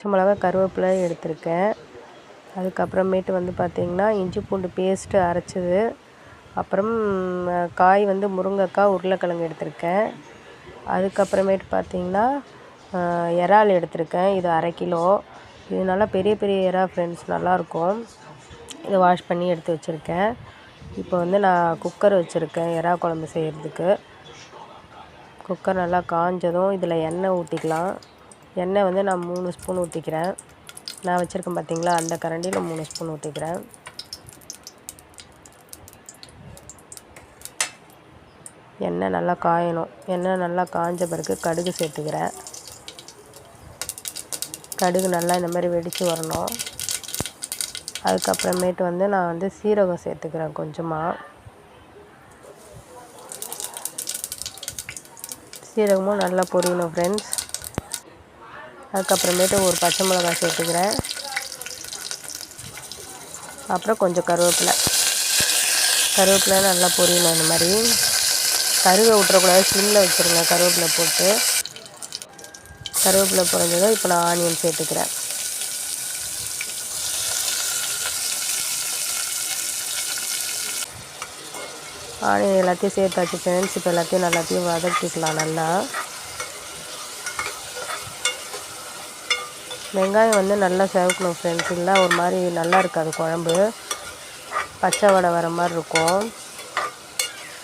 பச்சை மிளகா கருவேப்பிலை எடுத்திருக்கேன். அதுக்கப்புறமேட்டு வந்து பார்த்திங்கன்னா இஞ்சி பூண்டு பேஸ்ட்டு அரைச்சது, அப்புறம் காய் வந்து முருங்கைக்காய் உருளைக்கிழங்கு எடுத்திருக்கேன். அதுக்கப்புறமேட்டு பார்த்திங்கன்னா இறால் எடுத்திருக்கேன். இது 1/2 கிலோ. இது நல்லா பெரிய பெரிய இறா ஃப்ரெண்ட்ஸ், நல்லாயிருக்கும். இதை வாஷ் பண்ணி எடுத்து வச்சுருக்கேன். இப்போ வந்து நான் குக்கர் வச்சுருக்கேன் இறா குழம்பு செய்கிறதுக்கு. குக்கர் நல்லா காஞ்சதும் இதில் எண்ணெய் ஊற்றிக்கலாம். எண்ணெய் வந்து நான் 3 ஸ்பூன் ஊற்றிக்கிறேன். நான் வச்சுருக்கேன் பார்த்திங்களா, அந்த கரண்டியில் 3 ஸ்பூன் ஊற்றிக்கிறேன். எண்ணெய் நல்லா காயணும். எண்ணெய் நல்லா காஞ்ச பிறகு கடுகு சேர்த்துக்கிறேன். கடுகு நல்லா இந்த மாதிரி வெடித்து வரணும். அதுக்கப்புறமேட்டு வந்து நான் வந்து சீரகம் சேர்த்துக்கிறேன் கொஞ்சமாக. சீரகமும் நல்லா பொரியணும் ஃப்ரெண்ட்ஸ். அதுக்கப்புறமேட்டு ஒரு பச்சை மிளகாய் சேர்த்துக்கிறேன். அப்புறம் கொஞ்சம் கருவேப்பிலை நல்லா பொரியணும். இந்த மாதிரி கருகை விட்டுறக்கூடாது, சிம்மில் வச்சுருங்க. கருவேப்பிலை போட்டு கருவேப்பிலை பொரிஞ்சதும் இப்போ நான் ஆனியன் சேர்த்துக்கிறேன். ஆனியன் எல்லாத்தையும் சேர்த்தாச்சு ஃப்ரெண்ட்ஸ். இப்போ எல்லாத்தையும் வதக்கிக்கலாம் நல்லா. வெங்காயம் வந்து நல்லா செவக்கணும் ஃப்ரெண்ட்ஸ், இல்லை ஒரு மாதிரி நல்லா இருக்காது குழம்பு, பச்சை வடை வர மாதிரி இருக்கும்.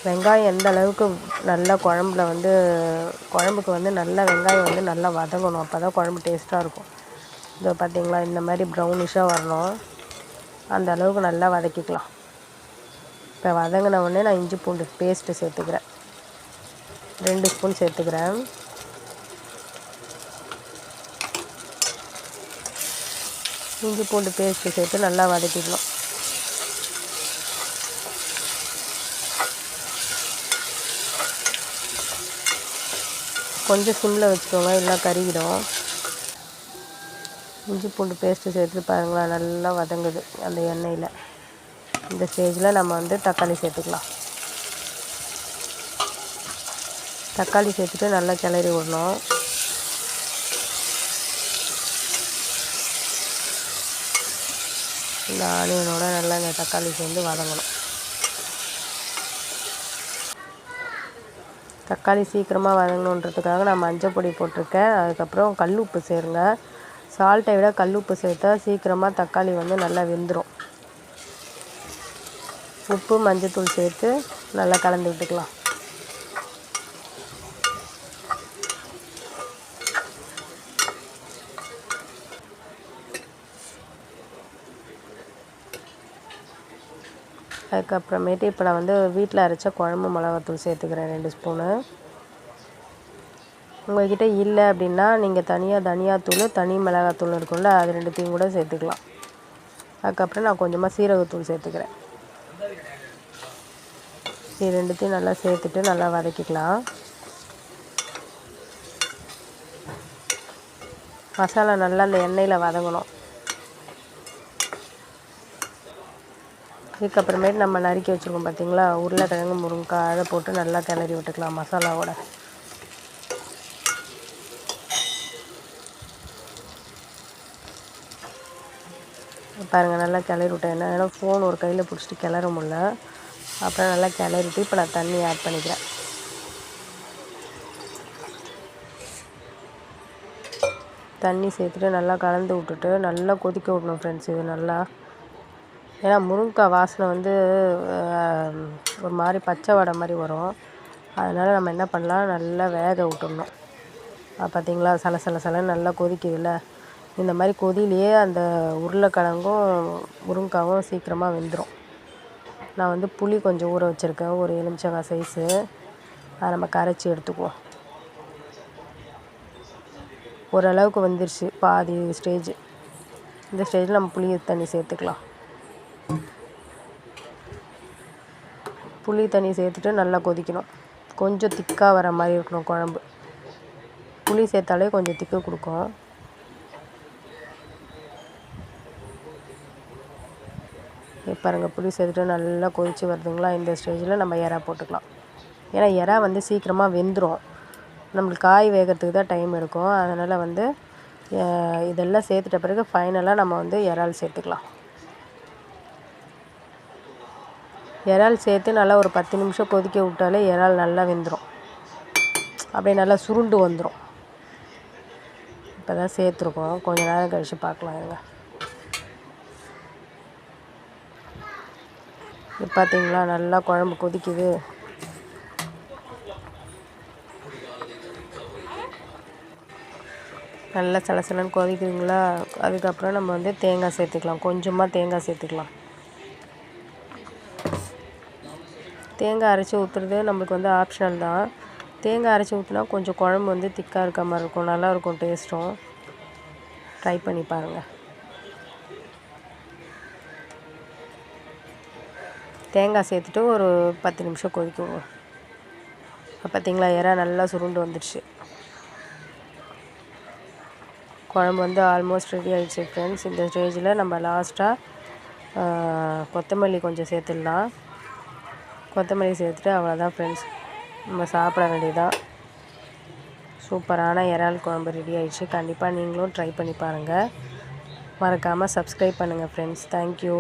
வெங்காயம் எந்த அளவுக்கு நல்லா குழம்புக்கு வந்து நல்லா வெங்காயம் வந்து நல்லா வதங்கணும். அப்போ தான் குழம்பு டேஸ்ட்டாக இருக்கும். இதோ பார்த்திங்களா, இந்த மாதிரி ப்ரௌனிஷாக வரணும். அந்த அளவுக்கு நல்லா வதக்கிக்கலாம். இப்போ வதங்கின உடனே நான் இஞ்சி பூண்டு பேஸ்ட்டு சேர்த்துக்கிறேன். 2 ஸ்பூன் சேர்த்துக்கிறேன். இஞ்சி பூண்டு பேஸ்ட்டு சேர்த்து நல்லா வதக்கிக்கலாம். கொஞ்சம் சிம்மில் வச்சுக்கோங்க, இல்லை கருகிடும். இஞ்சி பூண்டு பேஸ்ட்டு சேர்த்து பாருங்களா, நல்லா வதங்குது அந்த எண்ணெயில். இந்த ஸ்டேஜில் நம்ம வந்து தக்காளி சேர்த்துக்கலாம். தக்காளி சேர்த்துட்டு நல்லா கிளறி விடணும். இந்த ஆனியனோட நல்லா இந்த தக்காளி சேர்ந்து வதங்கணும். தக்காளி சீக்கிரமாக வதங்கணுன்றதுக்காக நான் மஞ்சள் பொடி போட்டிருக்கேன். அதுக்கப்புறம் கல் உப்பு சேருங்க. சால்ட்டை விட கல் உப்பு சேர்த்தா சீக்கிரமாக தக்காளி வந்து நல்லா வெந்துடும். உப்பு மஞ்சத்தூள் சேர்த்து நல்லா கலந்து விட்டுக்கலாம். அதுக்கப்புறமேட்டு இப்போ நான் வந்து வீட்டில் அரைச்ச குழம்பு மிளகாத்தூள் சேர்த்துக்கிறேன் 2 ஸ்பூனு. உங்கள்கிட்ட இல்லை அப்படின்னா நீங்கள் தனியாக தனியாத்தூள், தனி மிளகாத்தூள் இருக்கும்ல, அது 2த்தையும் கூட சேர்த்துக்கலாம். அதுக்கப்புறம் நான் கொஞ்சமாக சீரகத்தூள் சேர்த்துக்கிறேன். இது 2த்தையும் நல்லா சேர்த்துட்டு நல்லா வதக்கிக்கலாம். மசாலா நல்லா அந்த எண்ணெயில் வதங்கணும். இதுக்கப்புறமேட்டு நம்ம நறுக்கி வச்சுருக்கோம் பார்த்திங்களா, உருளைக்கிழங்கு முருங்கைக்காய், அதை போட்டு நல்லா கிளறி விட்டுக்கலாம் மசாலாவோட. பாருங்கள், நல்லா கிளறி விட்டேன். ஏன்னா ஃபோன் ஒரு கையில் பிடிச்சிட்டு கிளற முடியல. அப்புறம் நல்லா கிளறிட்டு இப்போ நான் தண்ணி ஆட் பண்ணிக்கிறேன். தண்ணி சேர்த்துட்டு நல்லா கலந்து விட்டுட்டு நல்லா கொதிக்க விடணும் ஃப்ரெண்ட்ஸ். இது நல்லா, ஏன்னா முருங்கைக்காய் வாசனை வந்து ஒரு மாதிரி பச்சை வடை மாதிரி வரும். அதனால் நம்ம என்ன பண்ணலாம், நல்லா வேக விட்டுடணும். பார்த்திங்களா, சலன்னு நல்லா கொதிக்குதுல்ல. இந்த மாதிரி கொதியிலேயே அந்த உருளைக்கிழங்கும் முருங்கைக்காவும் சீக்கிரமாக வெந்துடும். நான் வந்து புளி கொஞ்சம் ஊற வச்சுருக்கேன், ஒரு எலுமிச்சங்காய் சைஸு. அதை நம்ம கரைச்சி எடுத்துக்குவோம். ஓரளவுக்கு வந்துருச்சு, பாதி ஸ்டேஜ். இந்த ஸ்டேஜில் நம்ம புளி தண்ணி சேர்த்துக்கலாம். புளி தண்ணி சேர்த்துட்டு நல்லா கொதிக்கணும். கொஞ்சம் திக்காக வர மாதிரி இருக்கணும் குழம்பு. புளி சேர்த்தாலே கொஞ்சம் திக்கு கொடுக்கும். பாருங்கள், புளி சேர்த்துட்டு நல்லா கொதித்து வருதுங்களா. இந்த ஸ்டேஜில் நம்ம இறா போட்டுக்கலாம். ஏன்னா இறா வந்து சீக்கிரமாக வெந்துடும். நம்மளுக்கு காய் வேகிறதுக்கு தான் டைம் எடுக்கும். அதனால் வந்து இதெல்லாம் சேர்த்துட்ட பிறகு ஃபைனலாக நம்ம வந்து இறால் சேர்த்துக்கலாம். இறால் சேர்த்து நல்லா ஒரு 10 நிமிஷம் கொதிக்க விட்டாலே இறால் நல்லா வெந்துடும், அப்படியே நல்லா சுருண்டு வந்துடும். இப்போ தான் சேர்த்துருக்கோம், கொஞ்சம் நேரம் கழித்து பார்க்கலாம். இருங்க, இப்போ பார்த்தீங்களா நல்லா குழம்பு கொதிக்குது. நல்லா சலசலன்னு கொதிக்குதுங்களா. அதுக்கப்புறம் நம்ம வந்து தேங்காய் சேர்த்துக்கலாம், கொஞ்சமாக தேங்காய் சேர்த்துக்கலாம். தேங்காய் அரைச்சி ஊற்றுறது நம்மளுக்கு வந்து ஆப்ஷனல் தான். தேங்காய் அரைச்சி ஊற்றினா கொஞ்சம் குழம்பு வந்து திக்காக இருக்க மாதிரி இருக்கும், நல்லாயிருக்கும் டேஸ்ட்டும். ட்ரை பண்ணி பாருங்கள். தேங்காய் சேர்த்துட்டு ஒரு 10 நிமிஷம் கொதிக்குவோம். பார்த்தீங்களா இறால் நல்லா சுருண்டு வந்துடுச்சு. குழம்பு வந்து ஆல்மோஸ்ட் ரெடி ஆகிடுச்சு ஃப்ரெண்ட்ஸ். இந்த ஸ்டேஜில் நம்ம லாஸ்ட்டாக கொத்தமல்லி கொஞ்சம் சேர்த்துடலாம். கொத்தமல்லி சேர்த்துட்டு அவ்வளோதான் ஃப்ரெண்ட்ஸ், நம்ம சாப்பிட வேண்டியதான். சூப்பரான இறால் குழம்பு ரெடி ஆகிடுச்சு. கண்டிப்பாக நீங்களும் ட்ரை பண்ணி பாருங்கள். மறக்காமல் சப்ஸ்கிரைப் பண்ணுங்கள் ஃப்ரெண்ட்ஸ். தேங்க்யூ.